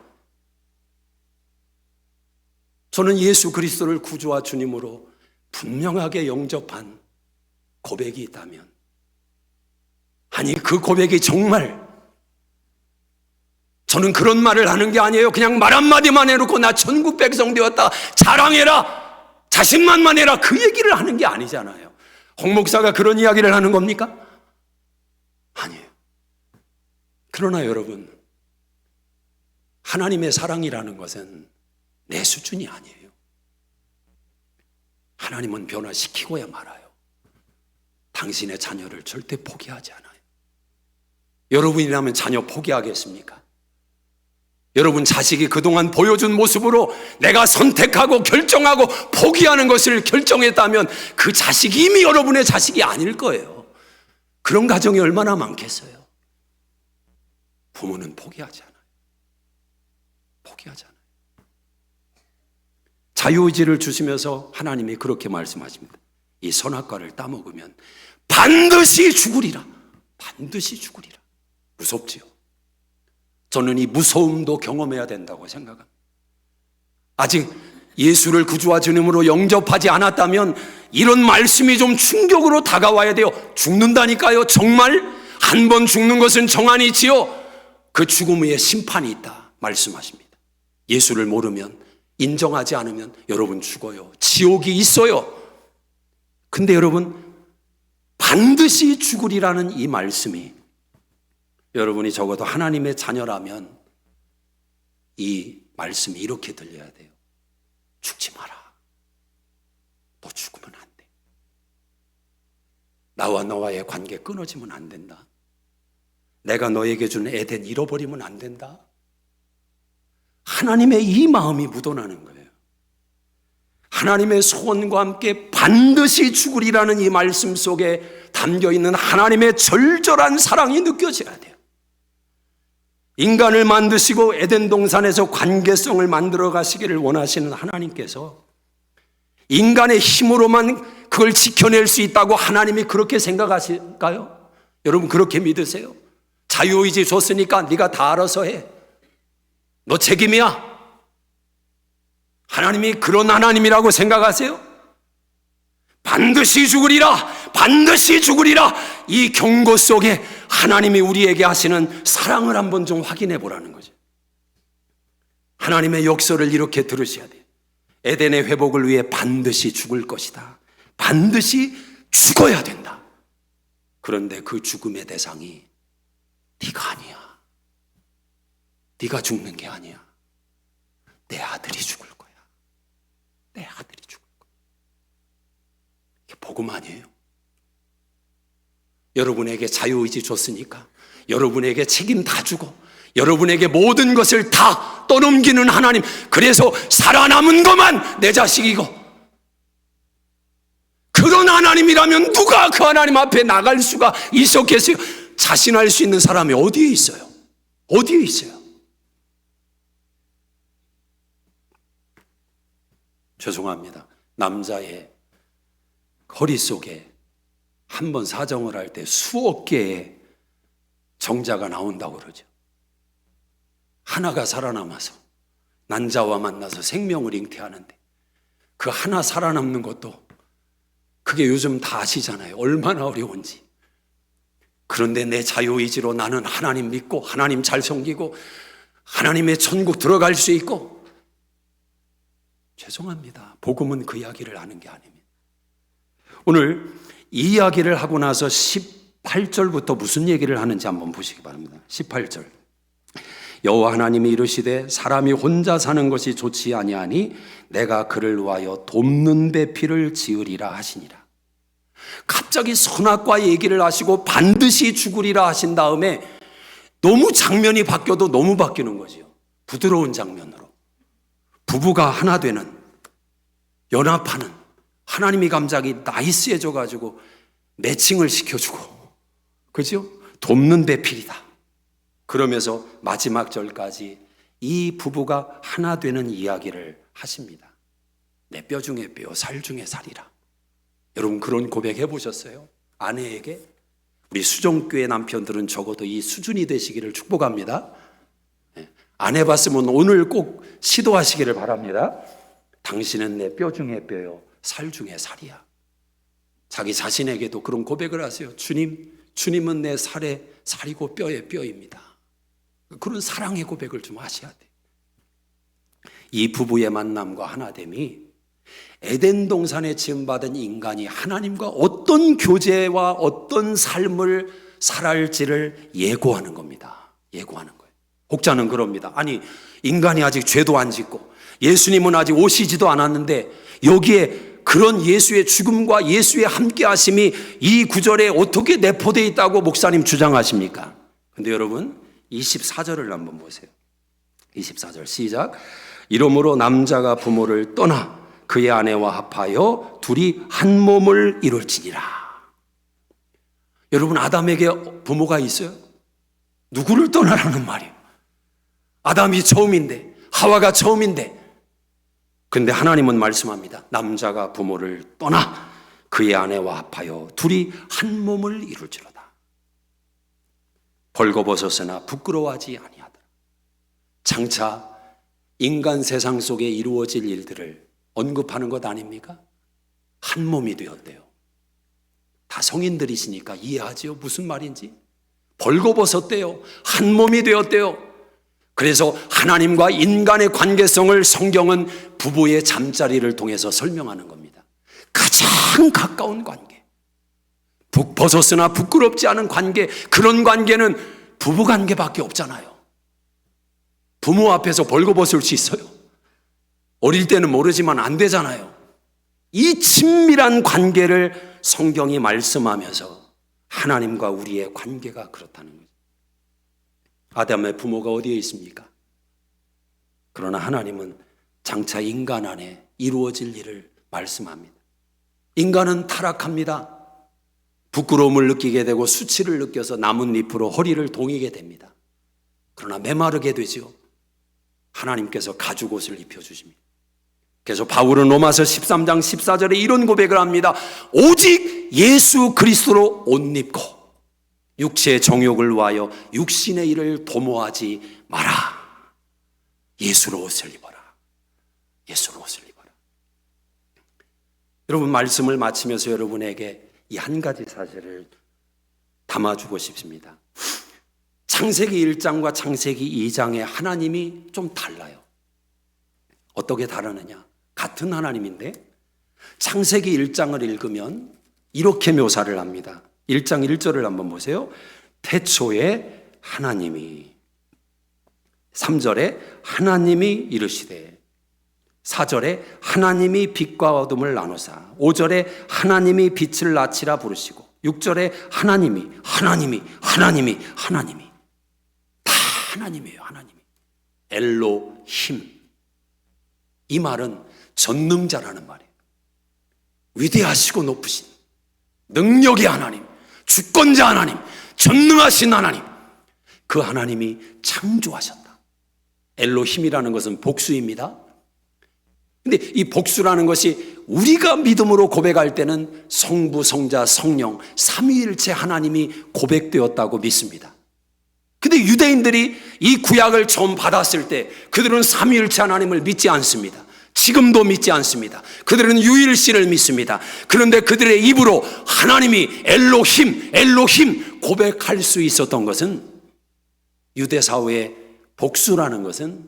저는 예수 그리스도를 구주와 주님으로 분명하게 영접한 고백이 있다면, 아니 그 고백이 정말, 저는 그런 말을 하는 게 아니에요. 그냥 말 한마디만 해놓고 나 천국 백성 되었다, 자랑해라, 자신만만해라, 그 얘기를 하는 게 아니잖아요. 홍 목사가 그런 이야기를 하는 겁니까? 아니에요. 그러나 여러분, 하나님의 사랑이라는 것은 내 수준이 아니에요. 하나님은 변화시키고야 말아요. 당신의 자녀를 절대 포기하지 않아요. 여러분이라면 자녀 포기하겠습니까? 여러분 자식이 그동안 보여준 모습으로 내가 선택하고 결정하고 포기하는 것을 결정했다면 그 자식이 이미 여러분의 자식이 아닐 거예요. 그런 가정이 얼마나 많겠어요. 부모는 포기하지 않아요. 포기하지 않아요. 자유의지를 주시면서 하나님이 그렇게 말씀하십니다. 이 선악과를 따먹으면 반드시 죽으리라. 반드시 죽으리라. 무섭지요. 저는 이 무서움도 경험해야 된다고 생각합니다. 아직 예수를 구주와 주님으로 영접하지 않았다면 이런 말씀이 좀 충격으로 다가와야 돼요. 죽는다니까요. 정말 한 번 죽는 것은 정한이지요. 그 죽음 후에 심판이 있다 말씀하십니다. 예수를 모르면, 인정하지 않으면 여러분 죽어요. 지옥이 있어요. 근데 여러분, 반드시 죽으리라는 이 말씀이, 여러분이 적어도 하나님의 자녀라면 이 말씀이 이렇게 들려야 돼요. 죽지 마라. 너 죽으면 안 돼. 나와 너와의 관계 끊어지면 안 된다. 내가 너에게 준 에덴 잃어버리면 안 된다. 하나님의 이 마음이 묻어나는 거예요. 하나님의 소원과 함께 반드시 죽으리라는 이 말씀 속에 담겨있는 하나님의 절절한 사랑이 느껴져야 돼요. 인간을 만드시고 에덴 동산에서 관계성을 만들어 가시기를 원하시는 하나님께서 인간의 힘으로만 그걸 지켜낼 수 있다고 하나님이 그렇게 생각하실까요? 여러분 그렇게 믿으세요? 자유의지 줬으니까 네가 다 알아서 해. 너 책임이야. 하나님이 그런 하나님이라고 생각하세요? 반드시 죽으리라, 반드시 죽으리라. 이 경고 속에 하나님이 우리에게 하시는 사랑을 한번 좀 확인해 보라는 거죠. 하나님의 역설을 이렇게 들으셔야 돼요. 에덴의 회복을 위해 반드시 죽을 것이다. 반드시 죽어야 된다. 그런데 그 죽음의 대상이 네가 아니야. 네가 죽는 게 아니야. 내 아들이 죽을 거야. 내 아들이 죽을 거야. 이게 복음 아니에요? 여러분에게 자유의지 줬으니까 여러분에게 책임 다 주고 여러분에게 모든 것을 다 떠넘기는 하나님, 그래서 살아남은 것만 내 자식이고, 그런 하나님이라면 누가 그 하나님 앞에 나갈 수가 있었겠어요? 자신할 수 있는 사람이 어디에 있어요? 어디에 있어요? 죄송합니다. 남자의 허리 속에 한 번 사정을 할 때 수억 개의 정자가 나온다고 그러죠. 하나가 살아남아서 난자와 만나서 생명을 잉태하는데 그 하나 살아남는 것도 그게 요즘 다 아시잖아요. 얼마나 어려운지. 그런데 내 자유의지로 나는 하나님 믿고 하나님 잘 섬기고 하나님의 천국 들어갈 수 있고, 죄송합니다. 복음은 그 이야기를 하는 게 아닙니다. 오늘 이 이야기를 하고 나서 18절부터 무슨 얘기를 하는지 한번 보시기 바랍니다. 18절. 여호와 하나님이 이르시되 사람이 혼자 사는 것이 좋지 아니하니 내가 그를 위하여 돕는 배필을 지으리라 하시니라. 갑자기 선악과 얘기를 하시고 반드시 죽으리라 하신 다음에 너무 장면이 바뀌어도 너무 바뀌는 거지요. 부드러운 장면으로 부부가 하나 되는, 연합하는, 하나님이 갑자기 나이스해져 가지고 매칭을 시켜주고, 그죠? 돕는 배필이다. 그러면서 마지막 절까지 이 부부가 하나 되는 이야기를 하십니다. 내 뼈 중에 뼈, 살 중에 살이라. 여러분 그런 고백 해보셨어요? 아내에게? 우리 수종교회 남편들은 적어도 이 수준이 되시기를 축복합니다. 안 해봤으면 오늘 꼭 시도하시기를 바랍니다. 당신은 내 뼈 중에 뼈요, 살 중에 살이야. 자기 자신에게도 그런 고백을 하세요. 주님은 내 살에 살이고 뼈에 뼈입니다. 그런 사랑의 고백을 좀 하셔야 돼요. 이 부부의 만남과 하나됨이 에덴 동산에 지음받은 인간이 하나님과 어떤 교제와 어떤 삶을 살아할지를 예고하는 겁니다. 예고하는 거예요. 혹자는 그럽니다. 아니, 인간이 아직 죄도 안 짓고 예수님은 아직 오시지도 않았는데 여기에 그런 예수의 죽음과 예수의 함께 하심이 이 구절에 어떻게 내포되어 있다고 목사님 주장하십니까? 근데 여러분 24절을 한번 보세요. 24절 시작. 이러므로 남자가 부모를 떠나 그의 아내와 합하여 둘이 한 몸을 이룰지니라. 여러분 아담에게 부모가 있어요? 누구를 떠나라는 말이에요? 아담이 처음인데, 하와가 처음인데, 근데 하나님은 말씀합니다. 남자가 부모를 떠나 그의 아내와 합하여 둘이 한 몸을 이룰지로다. 벌거벗었으나 부끄러워하지 아니하더라. 장차 인간 세상 속에 이루어질 일들을 언급하는 것 아닙니까? 한 몸이 되었대요. 다 성인들이시니까 이해하지요? 무슨 말인지. 벌거벗었대요. 한 몸이 되었대요. 그래서 하나님과 인간의 관계성을 성경은 부부의 잠자리를 통해서 설명하는 겁니다. 가장 가까운 관계, 벗었으나 부끄럽지 않은 관계, 그런 관계는 부부 관계밖에 없잖아요. 부모 앞에서 벌거벗을 수 있어요? 어릴 때는 모르지만 안 되잖아요. 이 친밀한 관계를 성경이 말씀하면서 하나님과 우리의 관계가 그렇다는 거죠. 아담의 부모가 어디에 있습니까? 그러나 하나님은 장차 인간 안에 이루어질 일을 말씀합니다. 인간은 타락합니다. 부끄러움을 느끼게 되고 수치를 느껴서 나뭇잎으로 허리를 동이게 됩니다. 그러나 메마르게 되죠. 하나님께서 가죽옷을 입혀주십니다. 그래서 바울은 로마서 13장 14절에 이런 고백을 합니다. 오직 예수 그리스도로 옷 입고 육체의 정욕을 위하여 육신의 일을 도모하지 마라. 예수로 옷을 입어라. 예수로 옷을 입어라. 여러분 말씀을 마치면서 여러분에게 이 한 가지 사실을 담아주고 싶습니다. 창세기 1장과 창세기 2장의 하나님이 좀 달라요. 어떻게 다르느냐? 같은 하나님인데 창세기 1장을 읽으면 이렇게 묘사를 합니다. 1장 1절을 한번 보세요. 태초에 하나님이, 3절에 하나님이 이르시되, 4절에 하나님이 빛과 어둠을 나누사, 5절에 하나님이 빛을 낮이라 부르시고, 6절에 하나님이 다 하나님이에요. 하나님이 엘로힘. 이 말은 전능자라는 말이에요. 위대하시고 높으신 능력의 하나님, 주권자 하나님, 전능하신 하나님, 그 하나님이 창조하셨다. 엘로힘이라는 것은 복수입니다. 근데 이 복수라는 것이 우리가 믿음으로 고백할 때는 성부, 성자, 성령, 삼위일체 하나님이 고백되었다고 믿습니다. 근데 유대인들이 이 구약을 처음 받았을 때 그들은 삼위일체 하나님을 믿지 않습니다. 지금도 믿지 않습니다. 그들은 유일신을 믿습니다. 그런데 그들의 입으로 하나님이 엘로힘 고백할 수 있었던 것은, 유대 사회의 복수라는 것은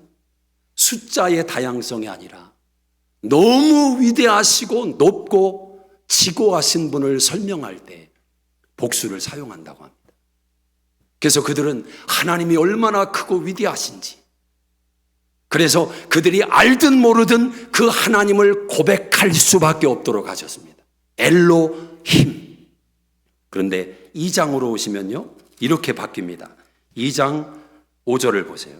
숫자의 다양성이 아니라 너무 위대하시고 높고 지고하신 분을 설명할 때 복수를 사용한다고 합니다. 그래서 그들은 하나님이 얼마나 크고 위대하신지, 그래서 그들이 알든 모르든 그 하나님을 고백할 수밖에 없도록 하셨습니다. 엘로힘. 그런데 2장으로 오시면요, 이렇게 바뀝니다. 2장 5절을 보세요.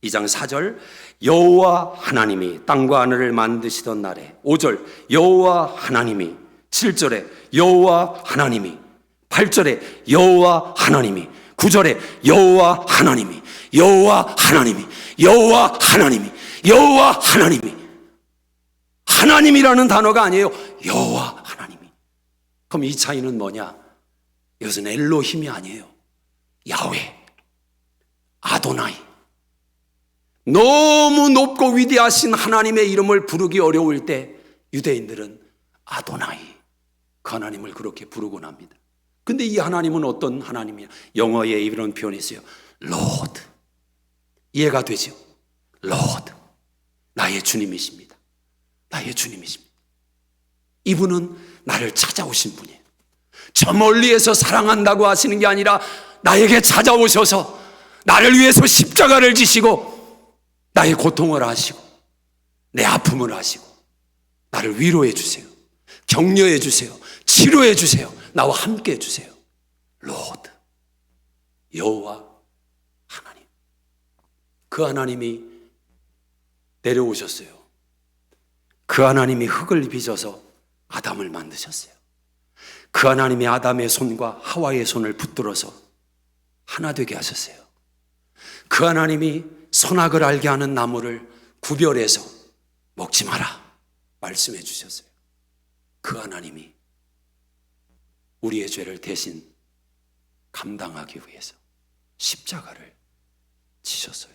2장 4절, 여호와 하나님이 땅과 하늘을 만드시던 날에, 5절 여호와 하나님이, 7절에 여호와 하나님이, 8절에 여호와 하나님이, 9절에 여호와 하나님이, 여호와 하나님이, 여호와 하나님이, 여호와 하나님이. 하나님이라는 단어가 아니에요. 여호와 하나님이. 그럼 이 차이는 뭐냐? 이것은 엘로힘이 아니에요. 야훼, 아도나이. 너무 높고 위대하신 하나님의 이름을 부르기 어려울 때 유대인들은 아도나이, 그 하나님을 그렇게 부르곤 합니다. 근데 이 하나님은 어떤 하나님이야? 영어에 이런 표현이 있어요. 로드. 이해가 되죠? 로드. 나의 주님이십니다. 나의 주님이십니다. 이분은 나를 찾아오신 분이에요. 저 멀리에서 사랑한다고 하시는 게 아니라 나에게 찾아오셔서 나를 위해서 십자가를 지시고 나의 고통을 아시고 내 아픔을 아시고 나를 위로해 주세요. 격려해 주세요. 치료해 주세요. 나와 함께 해 주세요. 로드, 여호와 하나님. 그 하나님이 내려오셨어요. 그 하나님이 흙을 빚어서 아담을 만드셨어요. 그 하나님이 아담의 손과 하와의 손을 붙들어서 하나 되게 하셨어요. 그 하나님이 선악을 알게 하는 나무를 구별해서 먹지 마라 말씀해 주셨어요. 그 하나님이 우리의 죄를 대신 감당하기 위해서 십자가를 지셨어요.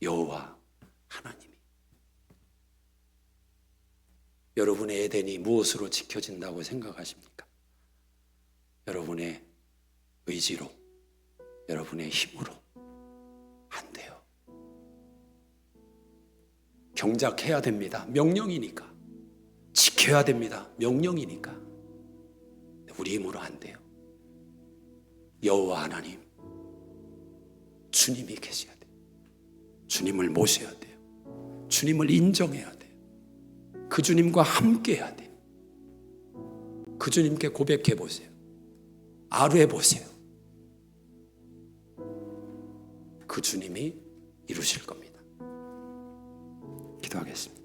여호와 하나님이. 여러분의 에덴이 무엇으로 지켜진다고 생각하십니까? 여러분의 의지로, 여러분의 힘으로 안 돼요. 경작해야 됩니다. 명령이니까. 지켜야 됩니다. 명령이니까. 우리 힘으로 안 돼요. 여호와 하나님, 주님이 계셔야 돼요. 주님을 모셔야 돼요. 주님을 인정해야 돼요. 그 주님과 함께 해야 돼요. 그 주님께 고백해 보세요. 아뢰 보세요. 그 주님이 이루실 겁니다. 기도하겠습니다.